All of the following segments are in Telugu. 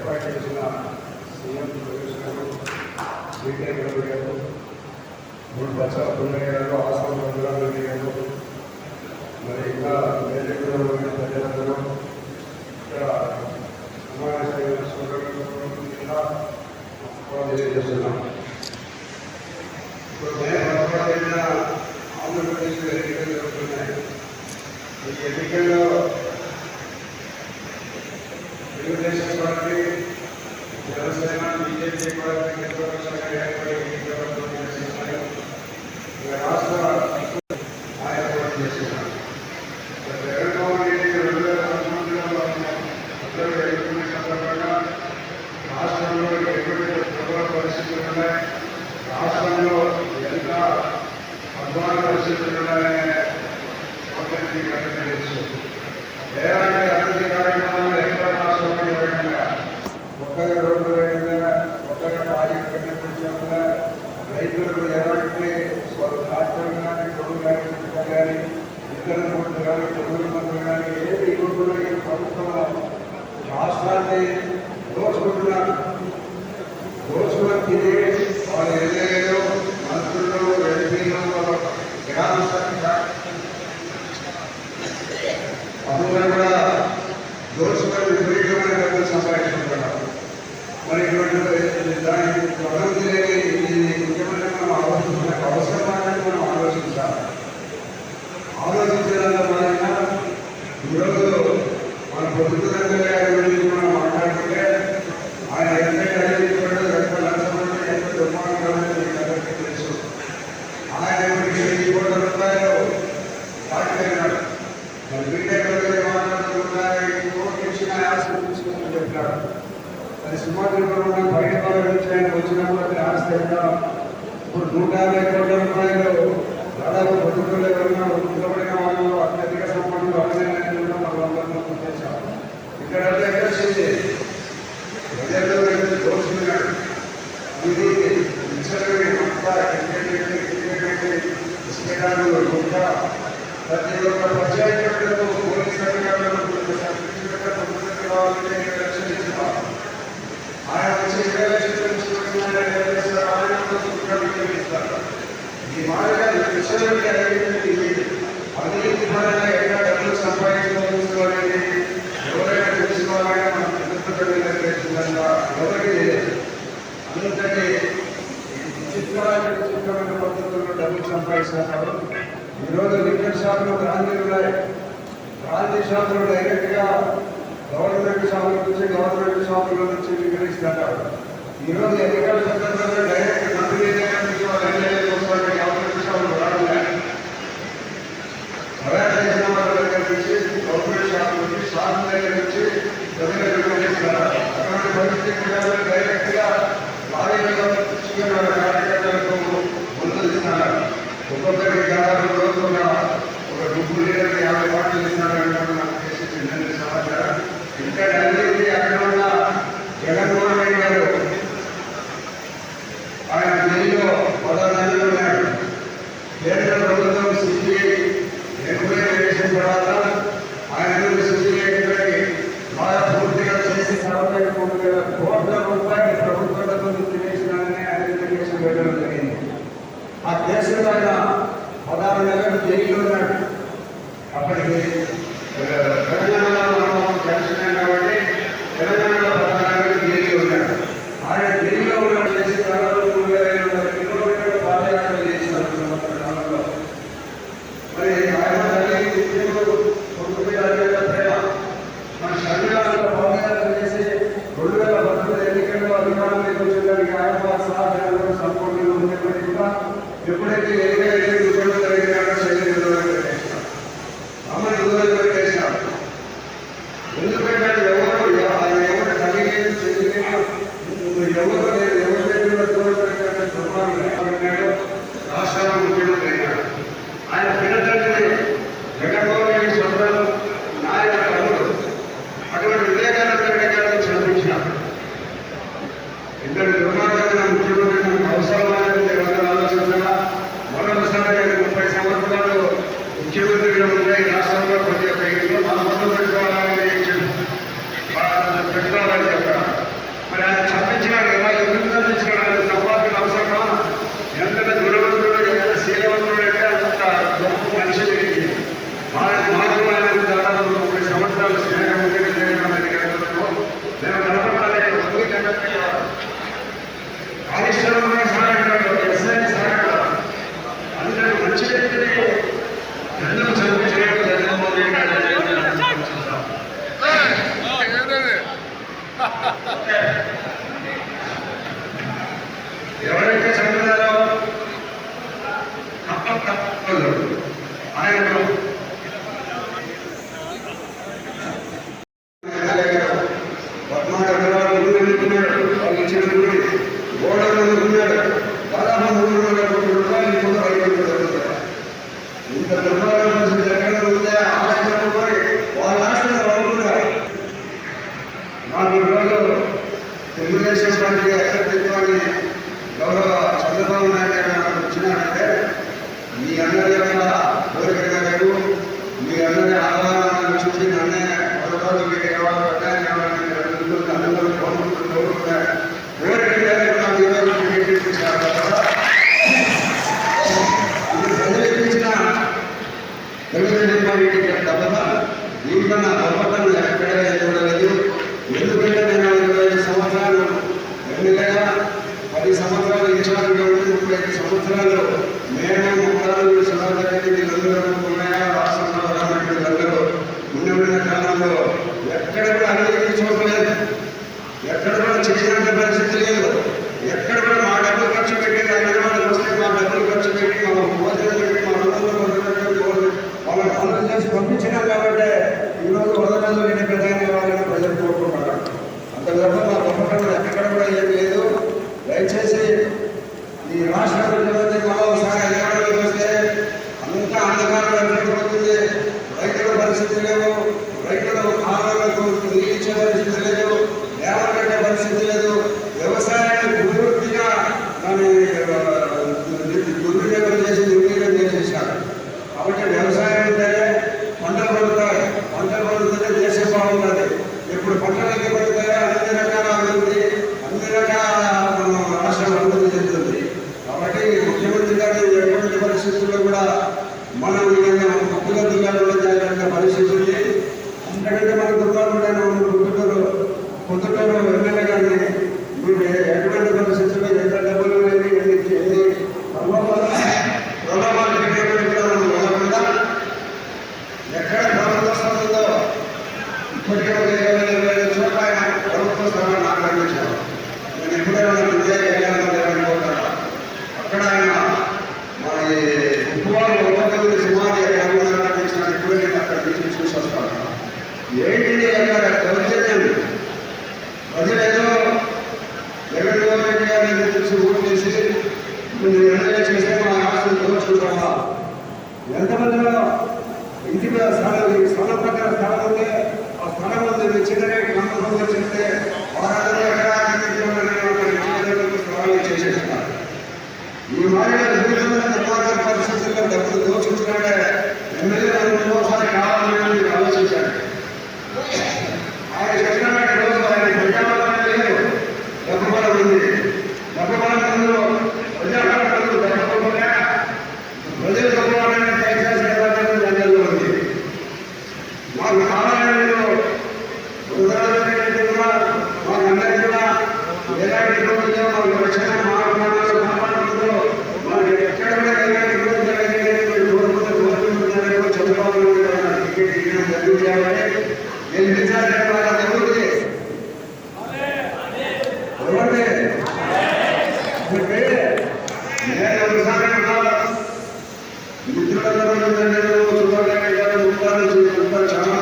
ఏర్పాటు చేసిన సీఎం ప్రవేశాలు బీటెక్ గారు 3 బచ్చాల పుల్లయ్య గారు ఆసాం రంగారెడ్డి గారు మరి ఇంకా వేరే ప్రజలందరూ ఇక్కడ సమావేశం తెలియజేస్తున్నాం. ఇప్పుడు మేము ఏర్పాటైన ఆంధ్రప్రదేశ్లో ఎన్నికలు జరుగుతున్నాయి. ఈ ఎన్నికల్లో Telugu Desam party, Janasena, BJP party మిత్రపక్షంగా ఏర్పడి రాష్ట్ర ఏర్పాటు చేస్తున్నారు. జగన్మోహన్ రెడ్డి 2019లో ఎన్నుకున్న సందర్భంగా రాష్ట్రంలో ఎటువంటి ప్రబల పరిస్థితులు ఉన్నాయి, రాష్ట్రంలో ఎంత అధ్వాన పరిస్థితులు ఉన్నాయనే తెలుసు. ఏడాది అభివృద్ధి కార్యక్రమాలు ఎక్కడ రాష్ట్రంలో జరగకుండా కొత్తగా రోడ్లు వేయకుండా, కొత్తగా ప్రాజెక్టు కట్టించకుండా, రైతులకు ఎలాంటి ట్రాక్టర్లు కానీ, గొడుగు కానీ, ఇతర రోడ్లు కానీ, గొడుగుల మందులు కానీ ఏది ఇవ్వకుండా ఈ ప్రభుత్వం రాష్ట్రాన్ని దోచుకుంటున్నారు. దోచుకుని తిరిగి వాళ్ళ ఎమ్మెల్యేలు, మంత్రులు, ఎంపీలు, గ్రామ అందులో కూడా దోచుకొని విపరీతమైన డబ్బులు సంపాదించుకుంటున్నారు. మరి ఇటువంటి దానికి అభివృద్ధి లేని ముఖ్యమంత్రి మనం అవసరమని మనం ఆలోచించాలి. ఆలోచించడంలో భాగంగా ఈరోజు మన ప్రభుత్వ గురించి మనం మాట్లాడుతుంటే ఆయన ఎంత లక్షలు ఎంత దుర్మార్గం తెలుసు. ఆయన 1 కోట్ల రూపాయలు దాటిపోయినాడు. మరి బీటెక్ తీసుకుని చెప్పాడు. అది సింహాద్రిపురంలో బయట నుంచి ఆయన వచ్చినప్పుడు అతని ఆస్తి ఎంత ఇప్పుడు 150 కోట్ల రూపాయలు దాదాపు ప్రభుత్వంలో ఉండబడిన వాళ్ళలో అత్యధిక సంపన్నులు అభినందనలు మనమందరం గుర్తించాం. ఇక్కడ ఎక్కడిచ్చింది ప్రజల్లో దోషున్నాడు. ఇది ఇసుకడాలు గుంట ప్రతి ఒక్క పంచాయతీలకు పోలీస్ అధికారులకు ఆయన వచ్చి 20 లక్షలు ఇస్తారు. ఈ మాదిరిగా అవినీతి పరంగా ఎక్కడ డబ్బులు సంపాదించుకోవచ్చు అనేది ఎవరైనా తెలుసుకోవాలని మనం తెలుస్తుందా ఎవరికి తెలియదు. అందుకని విచిత్రమైన పద్ధతుల్లో డబ్బులు సంపాదిస్తున్నారు. ఈరోజు లిక్కర్ షాపులు బ్రాంచీలు ఉన్నాయి. బ్రాంచీ షాపులు డైరెక్ట్గా గవర్నమెంట్ షాపుల నుంచి విక్రయిస్తున్నారు. ఈరోజు ఎన్నికల సందర్భంగా డైరెక్ట్ మంత్రి గవర్నమెంట్ షాపులు రావడం చేసిన వాళ్ళ దగ్గర నుంచి గవర్నమెంట్ షాపుల నుంచి షాపుల దగ్గర నుంచి ప్రజలు విక్రయిస్తున్నారు. అటువంటి పరిస్థితి డైరెక్ట్గా లారీలలో వాళ్ళ కార్యకర్తలకు ముందు ఇస్తున్నారు. ఒక్కొక్కరికి దాదాపు రోజు ఒక గుంపు లీడర్కి 50 కోట్లు ఇస్తున్నారంటే నాకు చేసి సమాచారం. ఇంకా ఢిల్లీ అక్కడ ఉన్న జగన్మోహన్ రెడ్డి గారు ఆయన ఢిల్లీలో 10 నెలలు ఉన్నాడు. కేంద్ర ప్రభుత్వం సిబిఐ ఎంక్వైరీ చేసిన తర్వాత ఆయన సిబిఐ బాగా పూర్తిగా చేసి 43,000 కోట్ల రూపాయలు ప్రభుత్వంతో తినేసినారని ఆయన కేసు పెట్టడం జరిగింది. ఆ కేసులో ఆయన 16 నెలలు జైల్లో ఉన్నాడు. అప్పటికి తెలంగాణలో కలిసినాం కాబట్టి తెలంగాణలో 16 నెలలు జైల్లో ఉన్నాడు. ఆయన జైల్లో ఉన్న చేసి 3,500 కిలోమీటర్ల పాదయాత్ర చేసినారు కాలంలో. మరి ఆయన ప్రేమ మన శరీరాలలో పాదయాత్ర చేసి 2019 ఎన్నికల్లో అధికారంలోకి వచ్చేదానికి ఆయన సాధనలు సంపూర్ణంగా ఉండేప్పటికీ కూడా ఎప్పుడైతే ఎన్నికలు జరిగినాడో శరీరంలో పెట్టేసినాం. అమ్మని దూరం పెట్టేసినాం. ఎందుకంటే ఎవరు ఆయన ఎవరు కలిగేది చెందిన ఎవరు ఎవరు దూరం పెట్టాడు దుర్మార్గుడు రాష్ట్రాల ముఖ్యమంత్రి అయినాడు. ఆయన పిల్లతండ్రి జగన్మోహన్ రెడ్డి సొంతం నాయన తమ్ముడు అటువంటి వివేకానంద రెడ్డి గారిని చదివించినాడు. ఇద్దరు దుర్మార్గమైన ముఖ్యమంత్రి మనకు అవసరమైనది ఎవరైనా ఆలోచించాలా? మొదటిసారి 30 సంవత్సరాలు ముఖ్యమంత్రిగా ఉన్నాయి రాష్ట్రంలో ప్రతి ఒక్క ఇంట్లో మనం మొదలు పెట్టుకోవాలని చెప్పారు. 14 ఎకరాలు భూమి ఎన్నుకున్నాడు. వాళ్ళు ఇచ్చిన భూమి గోడలు ఎన్నుకున్నాడు. దాదాపు 300 కోట్ల రూపాయలు ఇప్పుడు రైతులకు జరుగుతాయి. ఇంత దుర్భాగ్య పరిస్థితి ఎక్కడ ఉంటే ఆశలు పోయి వాళ్ళ ఆశలు బాగున్నారు. 4 రోజులు తెలుగుదేశం పార్టీ అభ్యర్థిత్వాన్ని గౌరవ చంద్రబాబు నాయుడు గారు వచ్చినారంటే మీ అందరి యొక్క కోరికగా లేదు, మీ అందరి ఆహ్వానాలను చూసి నన్నే పథకాలు మీకు కావాలి అందరూ కోరుకుంటున్నారు. ప్రజలెక్కించిన తెలుగుదేశం పార్టీ తప్ప దీంట్లో నా గొప్పతనం ఎక్కడ చూడలేదు. ఎందుకంటే నేను 25 సంవత్సరాలు ఎన్నికగా 10 సంవత్సరాలు ఇన్ఛార్జ్గా ఉండి 35 సంవత్సరాలు నేను ముఖాలు సమాజానికి వీళ్ళందరూ ఉన్నాయా రాష్ట్రంలో వీళ్ళందరూ ఉన్న కాలంలో ఎక్కడ కూడా అభివృద్ధి చూడలేదు, ఎక్కడ కూడా చేసినంత పరిస్థితి లేదు. ఎక్కడ కూడా మా డబ్బులు ఖర్చు పెట్టి హైదరాబాద్ వస్తే మా డబ్బులు ఖర్చు పెట్టి మా భోజనం పెట్టి మా వాళ్ళ పనులు చేసి పంపించినాం. కాబట్టి ఈరోజు వదనాలు లేని ప్రధాని కావాలని ప్రజలు కోరుకుంటారు. అంత గొప్ప మా గొప్పతనం ఎక్కడ కూడా ఏం లేదు. దయచేసి ఈ రాష్ట్ర ప్రజలకి మరోసారి అధికారంలోకి వస్తే అంతా అంధకారం ఏర్పడిపోతుంది. రైతుల పరిస్థితి లేవు, రైతుల కాలాలకు నీళ్ళు ఇచ్చే పరిస్థితి లేదు, లేవబెట్టే పరిస్థితి లేదు. వ్యవసాయాన్ని పూర్తిగా దుర్వినియోగం చేసి నిర్వీర్యం చేసేసారు. కాబట్టి వ్యవసాయం ఉంటేనే పంటలు పడుతాయి, పంటలు పడుతుంటే దేశం బాగుంటుంది. ఇప్పుడు పంటలు ఎన్ని పడుతాయో అన్ని రకాల అభివృద్ధి, అన్ని రకాల రాష్ట్రం అభివృద్ధి చెందుతుంది. కాబట్టి ముఖ్యమంత్రి గారు ఎటువంటి పరిస్థితుల్లో కూడా మనం ముఖ్యంగా జిల్లాలో జాగ్రత్త పరిస్థితి ఉంది. అంతకంటే మన దుర్గాలు పొద్దుటూరు ఎమ్మెల్యే గారిని మీరు ఎటువంటి పరిస్థితుల్లో ఎంత డబ్బులు లేని ఎన్ని ప్రలోభాలు పెట్టకుండా ఎక్కడ ప్రభుత్వ స్థలం ఉందో ఇప్పటికే 25 చోట్ల ఆయన ప్రభుత్వ స్థలాన్ని ఆక్రమించారు. నేను ఎప్పుడైనా అనుకుంటాను అక్కడ ఆయన మన ఉప్పువారు ఒక్కొక్కరి సుమారు ఆక్రమించిన ఎప్పుడు నేను అక్కడ తీసుకుని చూసి వస్తాను. ఏంటిది అక్కడ దౌర్జన్యం? ప్రజలేదో జగన్మోహన్ రెడ్డి గారిని తెలిసి ఓటు చేసి మీరు ఎమ్మెల్యే చేస్తే మా రాష్ట్రం దోచుకుంటామా? ఎంతమందిలో ఇంటికి స్థలం ప్రకారం స్థలం ఉంటే ఆ స్థలం ఉంది చిన్నగా గ్రామంలో చేస్తే వారందరూ ఎకరానికి స్థలాలు చేసేస్తున్నారు. ఈ మాదిరిగా దుర్మార్గ పరిస్థితుల్లో డబ్బులు దోచుకుంటున్నాడే ఎమ్మెల్యే ఒకసారి కావాలని మీరు ఆలోచించారు. ఆయన చెప్పినట్టు రోజు ఆయన ప్రజాపాలన లేదు, డబ్బు బలం ఉంది. డబ్బు బలం ముందు ప్రజాపాలన డబ్బుకోకుండా ప్రజలు డబ్బులని దయచేసి జనాల్లో ఉంది. మాకు కావాలని మాకు అందరికీ కూడా ఎలాంటి ఇబ్బందులు మాకు రక్షణ మాకు కాపాడుతుందో మాకు ఎక్కడ కూడా ఎలాంటి ఇబ్బంది జరగలేదు. కోరుకుంటూ చంద్రబాబు టికెట్ ఇవ్వడం జరుగుతుంది. గెలిపించాలి ఎవరికి నేను ఒకసారి మిత్రులందరూ చాలా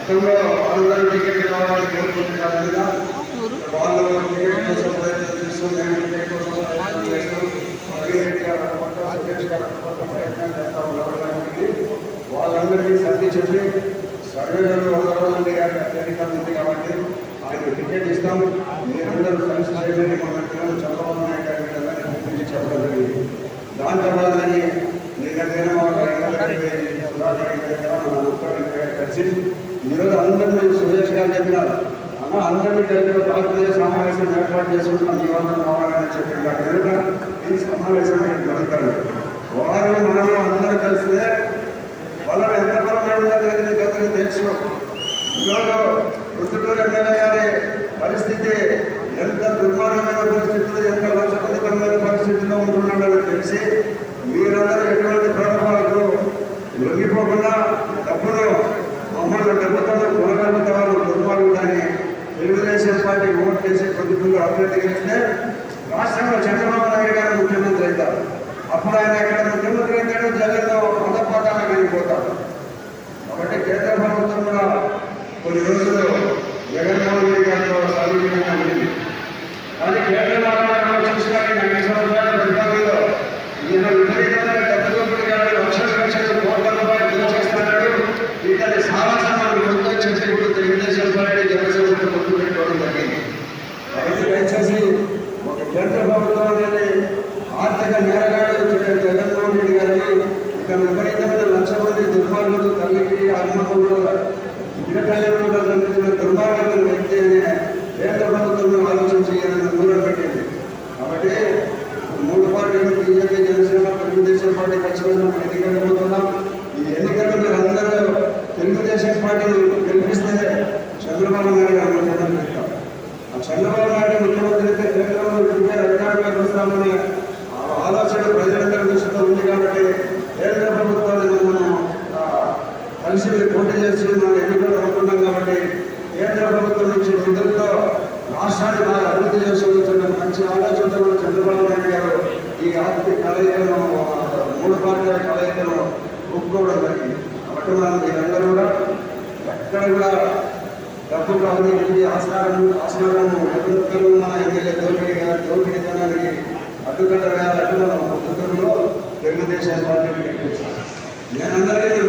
గతంలో వాళ్ళందరూ టికెట్ కావాలని కోరుకుంటున్నారు కదా, వాళ్ళు టికెట్ కోసం ప్రయత్నం చేస్తూ నేను టికెట్ కోసం ప్రయత్నం చేస్తూ ప్రయత్నం చేస్తా ఉన్నారు. వాళ్ళందరికీ సర్ది చెప్పి సర్వేలో 100 మంది అత్యధిక ఉంది కాబట్టి ఆయన టికెట్ ఇస్తాం, మీరందరూ కలిసి చేయడానికి మన చంద్రబాబు నాయుడు గారి గురించి చెప్పడం జరిగింది. దాంతో వాళ్ళని నిన్నైనా కలిసి ఈరోజు అందరినీ సురేష్ గారు చెప్పినారు. అన్న అందరినీ కలిపి భారతదేశ సమావేశం ఏర్పాటు చేసుకుంటున్నాం, మీ వల్ల కావాలని చెప్పిన కనుక ఈ సమావేశం జరుగుతారు. వారు మనము అందరూ కలిస్తే వాళ్ళని ఎంత బలమైన తెలుసు. ఈరోజు ప్రొద్దుటూరు ఎమ్మెల్యే గారి పరిస్థితి ఎంత దుర్మార్గమైన పరిస్థితులు, ఎంత లక్షణమైన పరిస్థితిలో ఉంటున్నాడని తెలిసి మీరందరూ ఎటువంటి ప్రలోభాలకు లొంగిపోకుండా డబ్బును మమ్మల్ని డబ్బుతో కొనగలుగుతారు దుర్మార్గుడని తెలుగుదేశం పార్టీ ఓటు చేసి ప్రొద్దుటూరు అభ్యర్థి గెలిస్తే రాష్ట్రంలో చంద్రబాబు నాయుడు గారు ముఖ్యమంత్రి అవుతారు. అప్పుడు ఆయన ఎక్కడ ముఖ్యమంత్రి అవుతాడు, జగన్లో అధపాతాలకు వెళ్ళిపోతాడు. కాబట్టి కేంద్ర ప్రభుత్వం కూడా కొన్ని రోజులు చంద్రబాబు నాయుడు గారు ముఖ్యమంత్రి పెట్టాం. ఆ చంద్రబాబు నాయుడు ముఖ్యమంత్రి అయితే కేంద్రంలో విడిపోయి అధికారంగా వస్తామని ఆలోచన ప్రజలందరి దృష్టిలో ఉంది కాబట్టి కేంద్ర ప్రభుత్వాన్ని మనం కలిసి పోటీ చేసి మనం ఎన్నికలు అనుకున్నాం కాబట్టి కేంద్ర ప్రభుత్వం నుంచి నిధులతో రాష్ట్రాన్ని బాగా అభివృద్ధి చేసుకుంటున్న మంచి ఆలోచనతో చంద్రబాబు నాయుడు గారు ఈ ఆర్థిక కలయికను 3 పార్టీల కలయికను ఒప్పుకోవడం జరిగింది. కాబట్టి మనం మీరందరూ కూడా ఎక్కడ కూడా డబ్బు కావాలి ఆస్కారము అభివృద్ధులు మన ఎమ్మెల్యే దోపిడీతనానికి అడ్డుకట్ట వేయాలంటే మనం ప్రభుత్వంలో తెలుగుదేశం పార్టీని గెలిపించాలి. నేను అందరికీ